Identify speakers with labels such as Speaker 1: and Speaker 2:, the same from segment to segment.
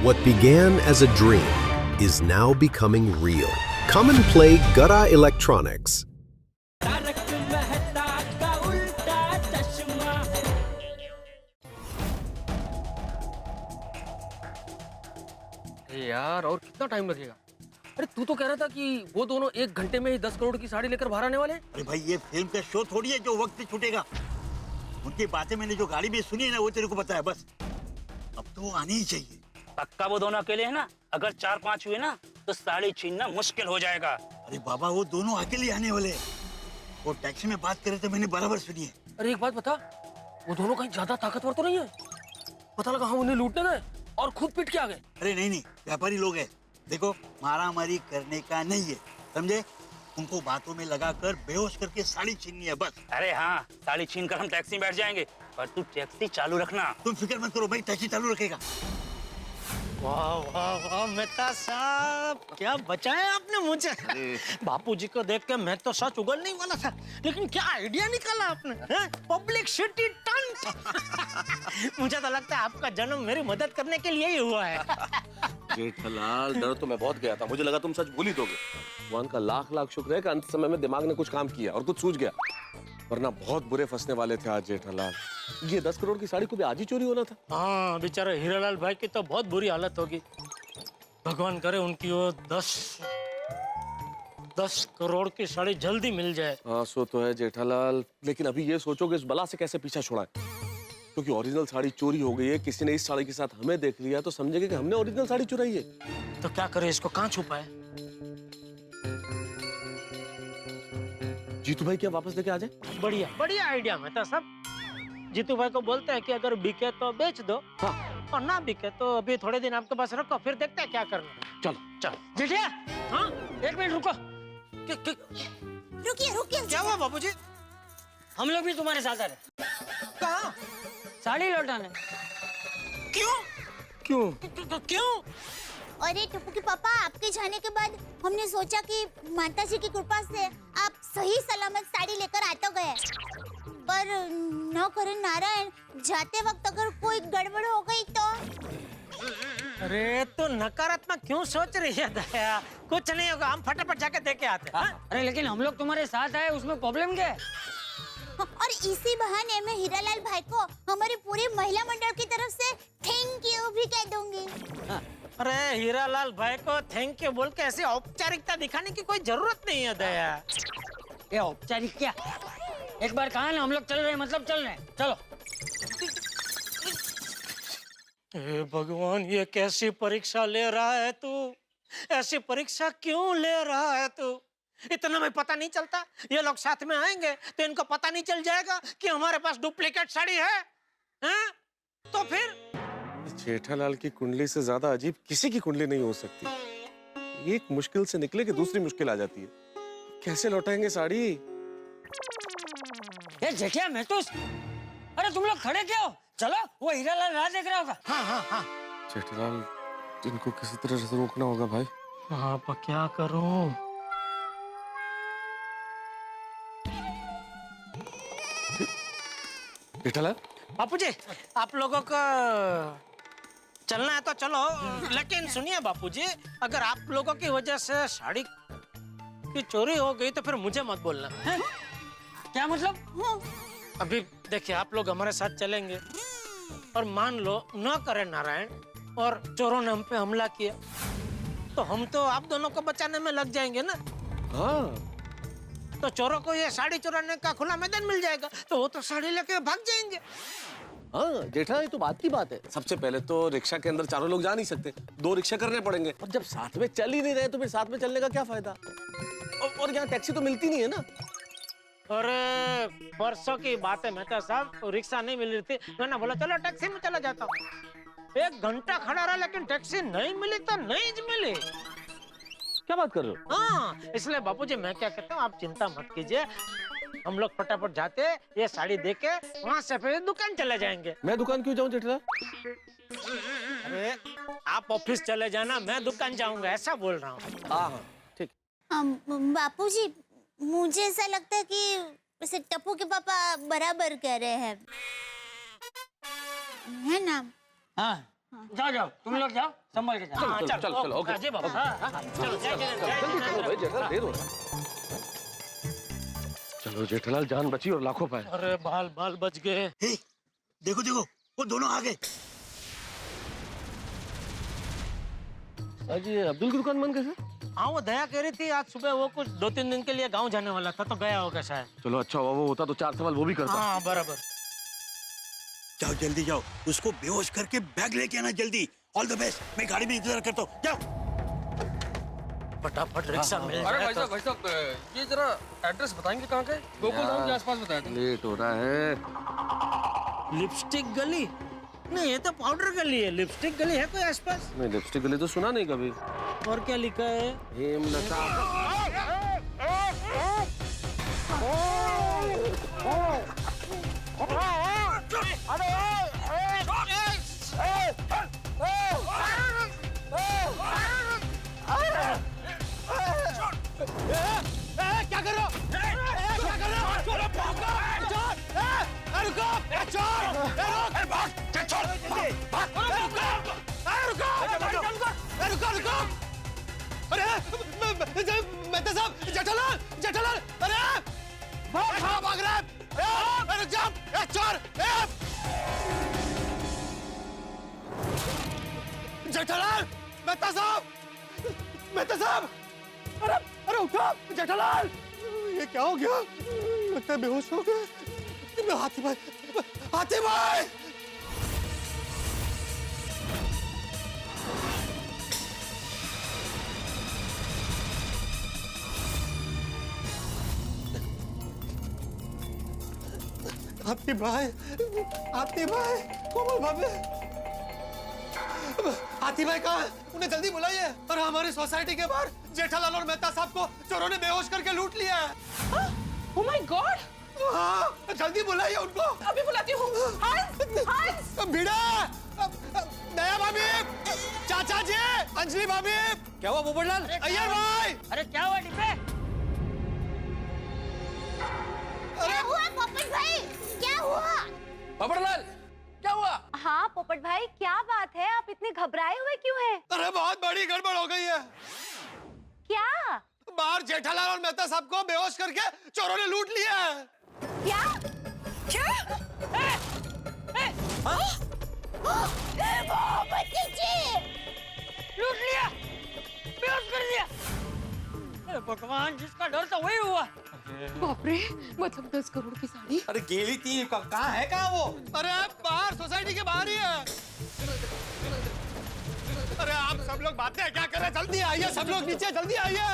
Speaker 1: What began as a dream is now becoming real. Come and play Gada Electronics.
Speaker 2: अरे यार, और कितना time लगेगा? अरे तू तो कह रहा था कि वो दोनों 1 घंटे में ही 10 करोड़ की साड़ी लेकर बाहर आने वाले हैं।
Speaker 3: अरे भाई, ये फिल्म का शो थोड़ी है जो वक्त पे छूटेगा। उनकी बातें मैंने जो गाड़ी में सुनी है ना, वो तेरे को पता है। बस अब तो वो आने ही चाहिए।
Speaker 4: पक्का वो दोनों अकेले हैं ना? अगर 4-5 हुए ना तो साड़ी छीनना मुश्किल हो जाएगा।
Speaker 3: अरे बाबा, वो दोनों अकेले आने वाले हैं। वो टैक्सी में बात करे तो मैंने बराबर सुनी है।
Speaker 2: अरे एक बात बता, वो दोनों कहीं ज्यादा ताकतवर तो नहीं है? पता लगा हम उन्हें लूटने गए और खुद पिट के आ गए।
Speaker 3: अरे नहीं नहीं, व्यापारी लोग हैं। देखो, मारामारी करने का नहीं है, समझे? उनको बातों में लगाकर बेहोश करके साड़ी छीननी है बस।
Speaker 4: अरे हाँ, साड़ी छीन कर हम टैक्सी में बैठ जाएंगे, पर तू टैक्सी चालू रखना।
Speaker 3: तुम फिक्र मत करो भाई, टैक्सी चालू रखेगा।
Speaker 5: वाह वाह वाह मेहता साहब, क्या बचाया आपने मुझे। बापूजी को देख के मैं तो सच उगलने वाला था, लेकिन क्या आइडिया निकाला आपने। Public city turned. मुझे तो लगता है आपका जन्म मेरी मदद करने के लिए ही हुआ है।
Speaker 6: जेठालाल, डर तो मैं बहुत गया था। मुझे लगा तुम सच भूल ही दोगे। भगवान का लाख लाख शुक्र है कि अंत समय में दिमाग ने कुछ काम किया और कुछ सूझ गया, वरना बहुत बुरे फंसने वाले थे आज जेठालाल। ये 10 करोड़ की साड़ी को भी आज ही चोरी होना था।
Speaker 5: हाँ, बेचारे हीरालाल भाई की तो बहुत बुरी हालत होगी। भगवान करे उनकी वो 10 करोड़ की साड़ी जल्दी मिल जाए।
Speaker 6: हाँ, सो तो है जेठालाल, लेकिन अभी ये सोचो कि इस बला से कैसे पीछा छुड़ाएं। क्योंकि ओरिजिनल साड़ी चोरी हो गई है, किसी ने इस साड़ी के साथ हमें देख लिया तो समझेगा कि हमने ओरिजिनल साड़ी चुराई है।
Speaker 5: तो क्या करे, इसको कहाँ छुपाए?
Speaker 6: जीतू भाई क्या वापस लेके आ जाए?
Speaker 5: बढ़िया बढ़िया आइडिया मेहता साहब। जीतू भाई को बोलते हैं कि अगर बिके तो बेच दो, हाँ, और ना बिके तो अभी थोड़े दिन आपके पास रखो, फिर देखते हैं क्या करना।
Speaker 6: चलो
Speaker 5: चलो जेठिया, हाँ 1 मिनट रुको।
Speaker 7: रुकिए रुकिए।
Speaker 5: क्या हुआ बाबूजी?
Speaker 8: हम लोग भी तुम्हारे साथ आ रहे।
Speaker 5: कहाँ?
Speaker 8: साड़ी लौटाने।
Speaker 5: क्यों? क्यों?
Speaker 7: अरे टप्पू के पापा, आपके जाने के बाद हमने सोचा कि माता जी की कृपा से आप सही सलामत साड़ी लेकर आ तो गए, पर न करे नारायण, जाते वक्त अगर कोई गड़बड़ हो गई तो।
Speaker 5: अरे तो नकारात्मक क्यों सोच रही है दया? कुछ नहीं होगा, हम फटाफट जाके देके आते हैं।
Speaker 8: अरे लेकिन हम लोग तुम्हारे साथ आए, उसमें प्रॉब्लम क्या है?
Speaker 7: और इसी बहाने मैं हीरालाल भाई को हमारी पूरी महिला मंडल की तरफ से थैंक यू भी कह दूंगी।
Speaker 5: अरे हीरालाल भाई को थैंक यू बोल के ऐसी औपचारिकता दिखाने की कोई जरूरत नहीं है दया।
Speaker 8: ये औपचारिक क्या? एक बार कहा ना हम लोग चल रहे हैं, मतलब चल रहे हैं। चलो।
Speaker 5: हे भगवान, ये कैसी परीक्षा ले रहा है तू? ऐसी परीक्षा क्यों ले रहा है तू? इतना में पता नहीं चलता? ये लोग साथ में आएंगे तो इनको पता नहीं चल जाएगा कि हमारे पास डुप्लीकेट साड़ी है? हैं? तो फिर
Speaker 6: जेठालाल की कुंडली से ज्यादा अजीब किसी की कुंडली नहीं हो सकती। एक मुश्किल से निकले कि दूसरी मुश्किल आ जाती है। कैसे लौटाएंगे साड़ी?
Speaker 8: ये जेठिया मैं तो, अरे तुम लोग खड़े क्या हो? चलो, वो हीरालाल राह देख रहा होगा।
Speaker 5: हाँ।
Speaker 6: जेठालाल, इनको किसी तरह से रोकना होगा भाई।
Speaker 5: अब क्या करूं?
Speaker 6: जेठालाल,
Speaker 5: बापूजी, आप लोगों को चलना है तो चलो, लेकिन सुनिए बापूजी, अगर आप लोगों की वजह से साड़ी की चोरी हो गई तो फिर मुझे मत बोलना।
Speaker 8: क्या मतलब?
Speaker 5: अभी देखिए, आप लोग हमारे साथ चलेंगे और मान लो न करे नारायण और चोरों ने हम पे हमला किया, तो हम तो आप दोनों को बचाने में लग जाएंगे ना।
Speaker 6: हाँ,
Speaker 5: तो चोरों को ये साड़ी चुराने का खुला मैदान मिल जाएगा, तो वो तो साड़ी लेके भाग जाएंगे।
Speaker 6: हाँ जेठा, ये तो बात की बात है। सबसे पहले तो रिक्शा के अंदर चारों लोग जा नहीं सकते, 2 रिक्शा करने पड़ेंगे। और जब साथ में चल ही नहीं रहे तो फिर साथ में चलने का क्या फायदा? और यहाँ टैक्सी तो मिलती नहीं है ना।
Speaker 5: अरे परसों की बात है मेहता साहब, रिक्शा नहीं मिल रही थी, मैंने बोला चलो टैक्सी में चला जाता हूँ। 1 घंटा खड़ा रहा, लेकिन टैक्सी नहीं मिली तो नहीं मिली।
Speaker 6: क्या बात कर रहे हो?
Speaker 5: हाँ, इसलिए बापूजी मैं क्या कहता हूँ, आप चिंता मत कीजिए, हम लोग फटाफट जाते, ये साड़ी देके वहाँ से फिर दुकान चले जाएंगे।
Speaker 6: मैं दुकान क्यों जाऊँ जेठा?
Speaker 5: अरे आप ऑफिस चले जाना, मैं दुकान जाऊंगा, ऐसा बोल रहा हूँ।
Speaker 6: हाँ ठीक।
Speaker 7: बापूजी, मुझे ऐसा लगता है कि वैसे टप्पू के पापा बराबर कह रहे हैं, है ना?
Speaker 8: हाँ, जाओ जाओ, तुम लोग जाओ, संभल के जाओ।
Speaker 6: चलो चलो चलो ओके
Speaker 4: अजय बाबू
Speaker 8: चलो
Speaker 6: जल्दी चलो भाई जेठालाल देर हो रहा है। चलो जेठालाल जान बची और लाखों पाए।
Speaker 5: अरे बाल बाल बच गए।
Speaker 3: हे, देखो देखो वो दोनों आ गए।
Speaker 6: आज ये अब्दुल की दुकान बंद कैसे?
Speaker 5: हाँ वो दया कह रही थी आज सुबह वो कुछ 2-3 दिन के लिए गांव जाने वाला था तो गया होगा शायद।
Speaker 6: चलो अच्छा हुआ वो होता तो 4 सवाल वो भी करता।
Speaker 5: हाँ बराबर।
Speaker 3: जाओ जल्दी जाओ, उसको बेहोश करके बैग लेके आना जल्दी। ऑल द बेस्ट, मैं गाड़ी में इंतजार करता हूँ। जाओ।
Speaker 5: फटाफट रिक्शा मिल
Speaker 2: अरे
Speaker 5: जाए तो।
Speaker 2: भाई साहब ये जरा एड्रेस बताएंगे कहाँ का है? गोकुल धाम के आसपास बताया था।
Speaker 6: लेट हो रहा है।
Speaker 5: लिपस्टिक गली नहीं, ये तो पाउडर गली है। लिपस्टिक गली है कोई आसपास?
Speaker 6: नहीं लिपस्टिक गली तो सुना नहीं कभी।
Speaker 5: और क्या लिखा है?
Speaker 6: हेमलता।
Speaker 5: क्या कर रहे हो? क्या कर रहे हो? रुको! अरे मेहता साहब, जेठालाल जेठालाल, अरे भाग रहा है। रुक जा, चोर! जेठालाल, मेहता साहब, अरे उठो जेठालाल। ये क्या हो गया? लगता है बेहोश हो गए। हाथी भाई। हाथी भाई, कोमल भाभी। हाथी भाई कहाँ है? उन्हें जल्दी बुलाइए। और हमारी सोसाइटी के बाहर जेठालाल और मेहता साहब को चोरों ने बेहोश करके लूट लिया है।
Speaker 9: Oh my God!
Speaker 5: हाँ, जल्दी बुलाइए उनको।
Speaker 9: अभी बुलाती हूँ। हंस!
Speaker 5: भिड़ा, दया भाभी, चाचा जी, अंजलि भाभी। क्या हुआ पोपटलाल? अय्यर भाई।
Speaker 8: अरे क्या हुआ डिब्बे?
Speaker 7: क्या हुआ पोपट भाई? क्या हुआ?
Speaker 2: पोपटलाल क्या हुआ?
Speaker 10: हाँ पोपट भाई, क्या बात है? आप इतने घबराए हुए क्यों हैं?
Speaker 5: अरे बहुत बड़ी गड़बड़ हो गई है।
Speaker 10: क्या?
Speaker 5: बाहर जेठालाल और मेहता साहब को बेहोश करके चोरों ने लूट लिया है।
Speaker 10: क्या?
Speaker 8: लूट लिया, बेहोश कर दिया। अरे भगवान, जिसका डर था वही हुआ।
Speaker 9: बाप रे, मतलब 10 करोड़ की साड़ी।
Speaker 5: अरे गेली थी, कहाँ है वो? अरे बाहर, सोसाइटी के बाहर ही है। अरे आप सब लोग बातें क्या कर रहे हैं? जल्दी आइए, सब लोग नीचे जल्दी आइए।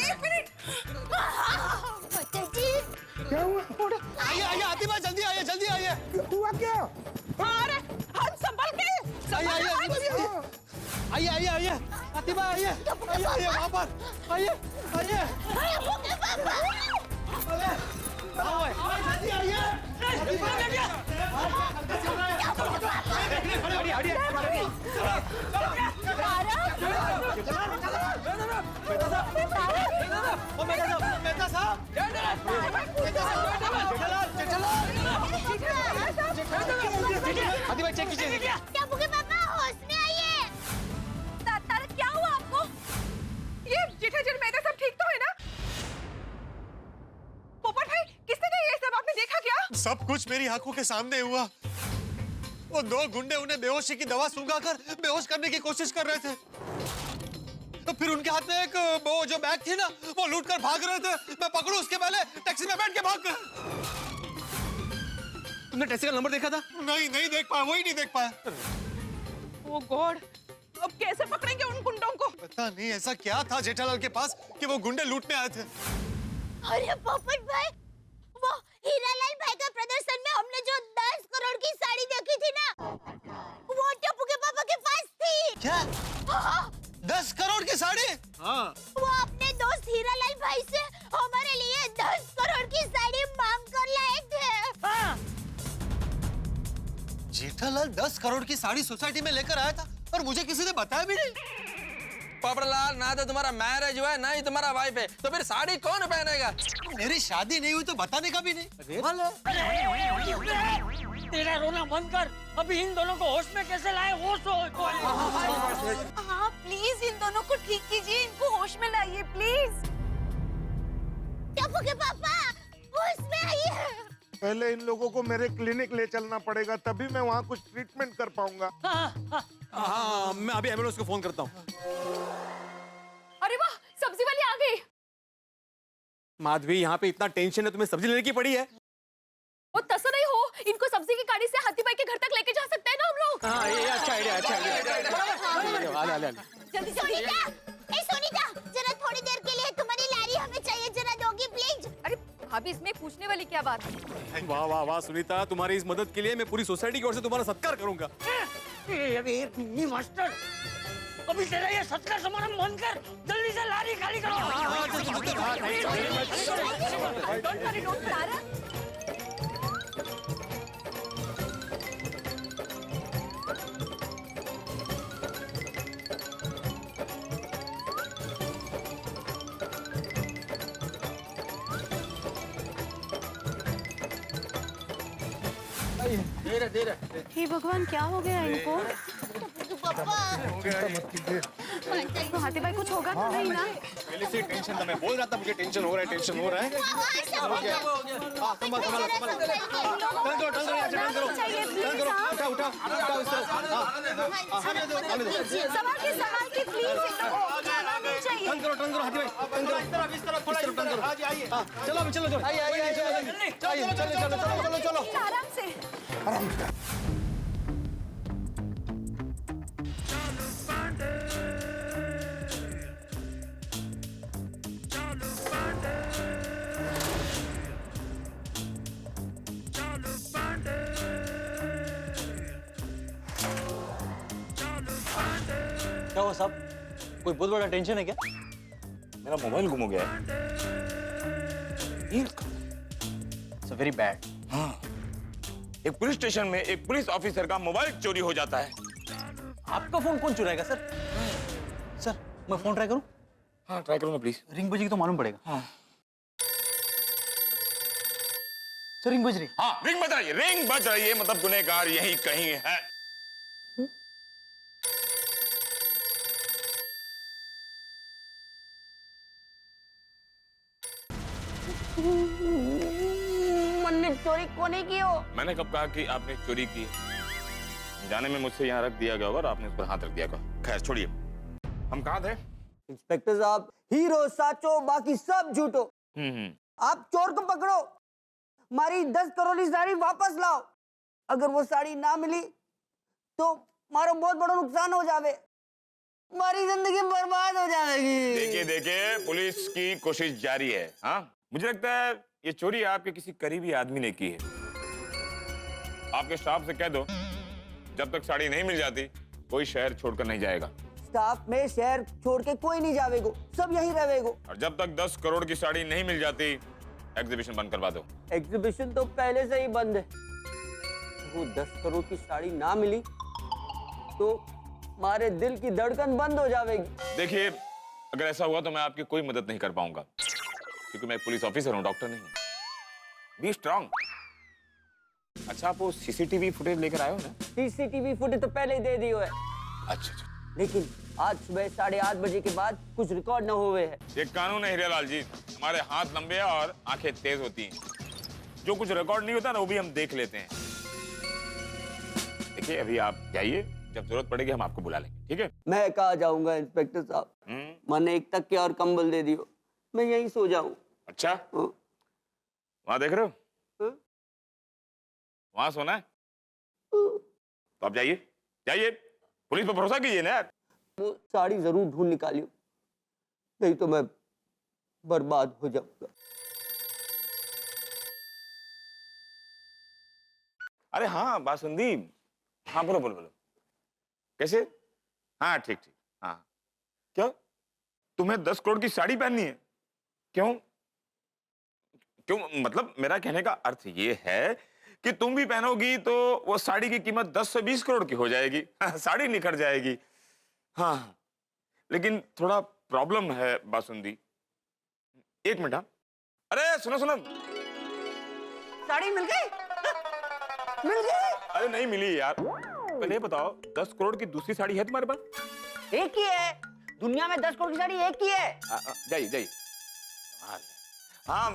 Speaker 9: एक मिनट।
Speaker 5: क्या हुआ? आइए हाथी भाई, जल्दी आइए। हुआ क्या?
Speaker 9: अरे हम संभल के।
Speaker 5: आइए हाथी भाई, आइए वहाँ पर। आइए। अरे जल्दी आइए। मेहता साहब, हाथी भाई चेक कीजिए।
Speaker 7: टप्पू के पापा होश में आइए।
Speaker 9: तारा क्या हुआ आपको? ये जेठाजन मेहता सब ठीक तो है ना? पोपट भाई, किसने किया ये सब? आपने देखा क्या?
Speaker 5: सब कुछ मेरी आंखों के सामने हुआ। वो 2 गुंडे उन्हें बेहोशी की दवा सुंघाकर बेहोश करने की कोशिश कर रहे थे। तो फिर उनके हाथ में एक वो जो बैग थी ना, वो लूट कर भाग रहे थे। मैं पकड़ू उसके पहले टैक्सी में बैठ के भाग गया।
Speaker 6: तुमने टैक्सी का नंबर देखा था?
Speaker 5: नहीं देख पाया, वही नहीं देख पाया।
Speaker 9: ओ गॉड, अब कैसे पकड़ेंगे उन गुंडों को?
Speaker 5: पता नहीं ऐसा क्या था जेठालाल के पास कि वो गुंडे लूटने आए थे।
Speaker 7: अरे पोपट भाई, वो हीरालाल भाई का प्रदर्शन में हमने जो 10 करोड़ की साड़ी देखी थी ना, वो टप्पू के पापा के पास थी।
Speaker 5: क्या?
Speaker 7: हाँ।
Speaker 5: 10 करोड़ की साड़ी? हाँ।
Speaker 7: वो अपने दोस्त हीरालाल भाई से हमारे लिए 10 करोड़ की साड़ी मांग कर लाए थे।
Speaker 8: हाँ।
Speaker 5: जेठालाल 10 करोड़ की साड़ी सोसाइटी में लेकर आया था और मुझे किसी ने बताया भी नहीं।
Speaker 2: पोपटलाल, ना तो तुम्हारा मैरिज हुआ है, ना ही तुम्हारा वाइफ है, तो फिर साड़ी कौन पहनेगा?
Speaker 5: मेरी शादी नहीं हुई तो बताने का भी नहीं।
Speaker 8: तेरा रोना बंद कर। अभी इन दोनों को होश में कैसे लाए, वो सोच।
Speaker 9: हाँ प्लीज इन दोनों को ठीक कीजिए, इनको होश में लाइए प्लीज।
Speaker 7: टप्पू के पापा होश में आइए।
Speaker 11: पहले इन लोगों को मेरे क्लिनिक ले चलना पड़ेगा, तभी मैं वहाँ कुछ ट्रीटमेंट कर पाऊंगा।
Speaker 12: हाँ, मैं अभी एम्बुलेंस को फोन करता हूँ।
Speaker 9: अरे वाह, सब्जी वाली आ गई।
Speaker 12: माधवी, यहाँ पे इतना टेंशन है, तुम्हें सब्जी लेने की पड़ी है?
Speaker 9: वो तसा नहीं हो, इनको सब्जी की गाड़ी से हाथी भाई के घर तक लेके जा सकते हैं ना हम लोग।
Speaker 12: हाँ, ये अच्छा आइडिया, अच्छा आइडिया।
Speaker 7: जल्दी सोनीता, ए सोनीता, जरा थोड़ी देर के लिए तुम्हारी लारी हमें चाहिए, जरा दोगी प्लीज।
Speaker 9: अरे भाभी, इसमें पूछने वाली क्या बात है?
Speaker 12: वाह वाह वाह सुनीता, तुम्हारी इस मदद के लिए मैं पूरी सोसाइटी की ओर से तुम्हारा सत्कार करूंगा।
Speaker 8: अरे एक मिनी मास्टर, अभी तेरा ये सत्कार समारंभ बंद कर, जल्दी से लारी खाली करो।
Speaker 9: डोंट वरी, डोंट तारा।
Speaker 10: हे भगवान, क्या हो गया इनको?
Speaker 7: पापा
Speaker 10: तो हाथी भाई कुछ होगा तो नहीं ना?
Speaker 12: पहले से टेंशन था, मैं बोल रहा था मुझे टेंशन हो रहा है, टेंशन हो रहा है।
Speaker 10: संभाल के प्लीज,
Speaker 12: चलो
Speaker 10: आराम से।
Speaker 5: क्या हुआ साहब, कोई बहुत बड़ा टेंशन है क्या?
Speaker 13: मेरा मोबाइल गुम हो गया है।
Speaker 5: It's very bad.
Speaker 13: हाँ, एक पुलिस स्टेशन में एक पुलिस ऑफिसर का मोबाइल चोरी हो जाता है।
Speaker 5: आपका फोन कौन चुराएगा सर? सर, मैं फोन ट्राई करूं?
Speaker 13: हाँ, ट्राई करो ना प्लीज।
Speaker 5: रिंग बजेगी तो मालूम पड़ेगा।
Speaker 13: हाँ।
Speaker 5: सर रिंग बज रही।
Speaker 13: हाँ, रिंग बज रही है, रिंग बज रही है, मतलब गुनहगार यहीं कहीं है।
Speaker 10: मैंने चोरी को नहीं की हो।
Speaker 13: मैंने कब कहा कि आपने चोरी की? जाने में मुझसे यहाँ रख दिया गया होगा और आपने उस पर हाथ रख दिया होगा। खैर छोड़िए, हम कहाँ थे?
Speaker 14: इंस्पेक्टर साहब, हीरो साचो, बाकी सब झूठो। आप चोर को पकड़ो, हमारी 10 करोड़ की साड़ी वापस लाओ। अगर वो साड़ी ना मिली तो मारो बहुत बड़ा नुकसान हो जावे, हमारी जिंदगी बर्बाद हो जाएगी।
Speaker 13: देखिए देखिए, पुलिस की कोशिश जारी है। हाँ, मुझे लगता है ये चोरी आपके किसी करीबी आदमी ने की है। आपके स्टाफ से कह दो, जब तक साड़ी नहीं मिल जाती कोई शहर छोड़कर नहीं जाएगा।
Speaker 14: स्टाफ में शहर छोड़ के कोई नहीं जावेगो, सब यहीं रहेगो।
Speaker 13: और जब तक 10 करोड़ की साड़ी नहीं मिल जाती, एग्जीबिशन बंद करवा दो।
Speaker 14: एग्जीबिशन तो पहले से ही बंद है। वो 10 करोड़ की साड़ी ना मिली तो हमारे दिल की धड़कन बंद हो जाएगी।
Speaker 13: देखिए, अगर ऐसा हुआ तो मैं आपकी कोई मदद नहीं कर पाऊंगा, क्योंकि मैं एक पुलिस ऑफिसर हूँ, डॉक्टर नहीं हूँ। B strong. अच्छा, आप वो सीसीटीवी फुटेज लेकर आए हो ना?
Speaker 14: सीसीटीवी फुटेज तो पहले ही दे दियो है।
Speaker 13: अच्छा,
Speaker 14: लेकिन आज सुबह 8:30 बजे के बाद कुछ रिकॉर्ड न हुए हैं।
Speaker 13: ये कानून है हीरालाल जी, हमारे हाथ लंबे और आंखें तेज होती हैं। जो कुछ रिकॉर्ड नहीं होता ना, वो भी हम देख लेते हैं। देखिए, अभी आप जाइए, जब जरूरत पड़ेगी हम आपको बुला लेंगे, ठीक है?
Speaker 14: मैं कहाँ जाऊंगा इंस्पेक्टर साहब, मैंने एक तकिया और कंबल दे दियो, मैं यहीं सो जाऊं।
Speaker 13: अच्छा, वहां देख रहे हो? वहां सोना है? तो आप जाइए, जाइए, पुलिस पर भरोसा कीजिए ना यार।
Speaker 14: वो साड़ी जरूर ढूंढ निकालियो, नहीं तो मैं बर्बाद हो जाऊंगा।
Speaker 13: अरे हाँ बासुंदी, हाँ बोलो बोलो बोलो। कैसे? हाँ ठीक ठीक, हाँ। क्यों? तुम्हें 10 करोड़ की साड़ी पहननी है? क्यों? क्यों? मतलब मेरा कहने का अर्थ ये है कि तुम भी पहनोगी तो वो साड़ी की कीमत 10 से 20 करोड़ की हो जाएगी। साड़ी निखर जाएगी। हाँ, लेकिन थोड़ा प्रॉब्लम है बासुंदी। एक मिनट। हाँ, अरे सुनो सुनो,
Speaker 14: साड़ी मिल गई, मिल गई।
Speaker 13: अरे नहीं मिली यार। पहले बताओ 10 करोड़ की दूसरी साड़ी है तुम्हारे पास?
Speaker 14: एक ही है दुनिया में, 10 करोड़ की साड़ी एक ही है।
Speaker 13: जाइए। हाँ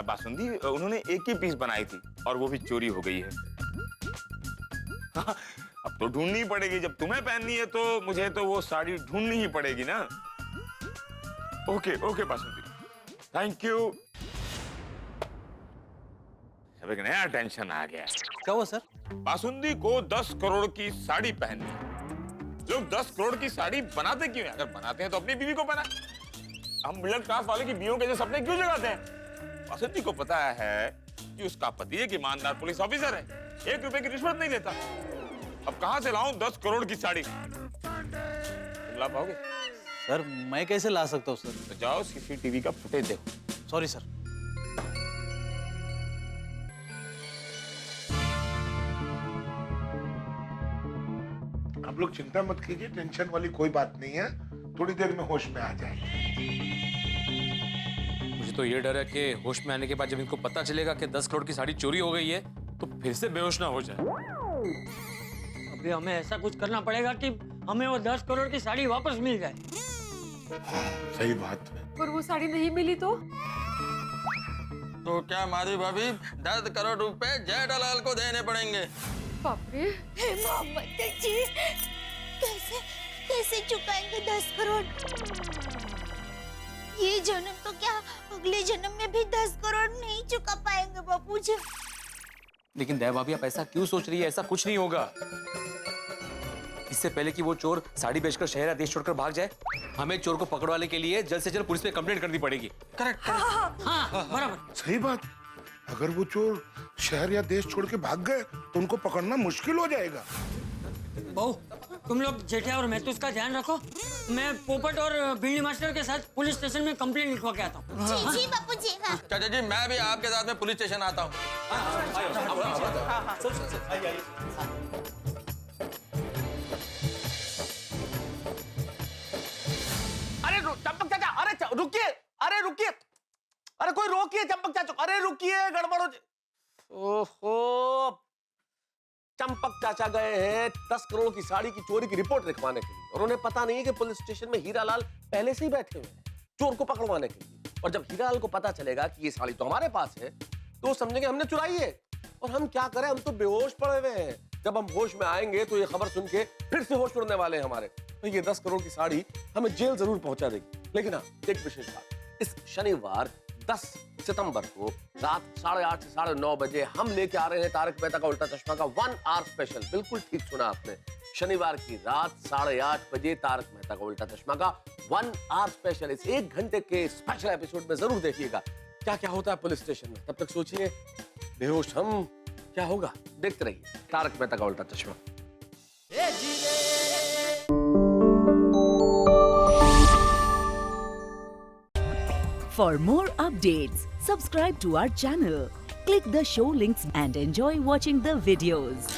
Speaker 13: बासुंदी, उन्होंने एक ही पीस बनाई थी और वो भी चोरी हो गई है। हाँ, अब तो ढूंढनी पड़ेगी। जब तुम्हें पहननी है तो मुझे तो वो साड़ी ढूंढनी ही पड़ेगी ना। Okay basundi, thank you. अब एक नया टेंशन आ गया।
Speaker 12: क्या हुआ सर?
Speaker 13: बासुंदी को 10 करोड़ की साड़ी पहननी है। लोग 10 करोड़ की साड़ी बनाते क्यों हैं? अगर बनाते हैं तो अपनी बीवी को पहना। हम मिडिल क्लास वाले की बीवियों के जो सपने क्यों जगाते हैं? बासुंदी को पता है कि उसका पति एक ईमानदार पुलिस ऑफिसर है, 1 रुपए की रिश्वत नहीं लेता। अब कहां से लाऊं 10 करोड़ की साड़ी? तुम ला पाओगे?
Speaker 12: सर मैं कैसे ला सकता हूँ सर?
Speaker 13: तो जाओ सीसीटीवी का फुटेज देखो।
Speaker 12: Sorry sir.
Speaker 11: आप लोग चिंता मत कीजिए, टेंशन वाली कोई बात नहीं है, थोड़ी देर में होश में आ जाएंगे।
Speaker 12: मुझे तो ये डर है कि होश में आने के बाद जब इनको पता चलेगा कि 10 करोड़ की साड़ी चोरी हो गई है तो फिर से बेहोश ना हो जाए।
Speaker 8: अभी हमें ऐसा कुछ करना पड़ेगा कि हमें वो 10 करोड़ की साड़ी वापस मिल जाए।
Speaker 11: सही बात है।
Speaker 9: और वो साड़ी नहीं मिली तो
Speaker 15: क्या माधवी भाभी 10 करोड़ रुपए जेठालाल को देने पड़ेंगे?
Speaker 9: बाप रे।
Speaker 7: हे मोहम्मद जी, कैसे चुकाएंगे 10 करोड़? ये जन्म तो क्या, अगले जन्म में भी 10 करोड़ नहीं चुका पाएंगे बापूजी।
Speaker 12: लेकिन दया भाभी आप ऐसा क्यों सोच रही है? ऐसा कुछ नहीं होगा। इससे पहले कि वो चोर साड़ी बेचकर शहर या देश छोड़कर भाग जाए, हमें चोर को पकड़वाने के लिए जल्द से जल्द पुलिस में कंप्लेंट करनी पड़ेगी।
Speaker 15: करेक्ट।
Speaker 8: हाँ, बराबर।
Speaker 11: सही बात। अगर वो चोर शहर या देश छोड़ के भाग गए तो उनको पकड़ना मुश्किल हो जाएगा।
Speaker 8: बहू, तुम लोग जेठा और महतूस का ध्यान रखो। मैं पोपट और बिल्ली मास्टर के साथ पुलिस स्टेशन में कंप्लेंट लिखवा के आता हूँ।
Speaker 7: जी बापूजी। हाँ।
Speaker 15: चाचा जी मैं भी आपके साथ में पुलिस स्टेशन आता हूँ।
Speaker 6: अरे चंपक चाचा, अरे रुकिए, अरे कोई रोकिए चंपक चाचा, अरे रुकिए, गड़बड़ हो। ओहो, चंपक चाचा गए हैं 10 करोड़ की साड़ी की चोरी की रिपोर्ट लिखवाने के लिए, और उन्हें पता नहीं है कि पुलिस स्टेशन में हीरालाल पहले से ही बैठे हुए हैं चोर को पकड़वाने के लिए। और जब हीरालाल को पता चलेगा कि ये साड़ी तो हमारे पास है तो वो समझेंगे हमने चुराई है। और हम क्या करें, हम तो बेहोश पड़े हुए हैं। जब हम होश में आएंगे तो ये खबर सुन के फिर से होश उड़ने वाले हैं हमारे। तो ये 10 करोड़ की साड़ी हमें जेल जरूर पहुंचा देगी। लेकिन हाँ, एक विशेष बात, इस शनिवार 10 सितंबर को रात 8:30 से 9:30 बजे हम लेके आ रहे हैं तारक मेहता का उल्टा चश्मा का 1 आवर स्पेशल। बिल्कुल ठीक सुना आपने, शनिवार की रात 8:30 बजे तारक मेहता का उल्टा चश्मा का 1 आवर स्पेशल। इस 1 घंटे के स्पेशल एपिसोड में जरूर देखिएगा क्या क्या होता है पुलिस स्टेशन में। तब तक सोचिए, बेहोश हम, क्या होगा, देखते रहिए तारक मेहता का उल्टा चश्मा।
Speaker 16: For more updates, subscribe to our channel, click the show links and enjoy watching the videos.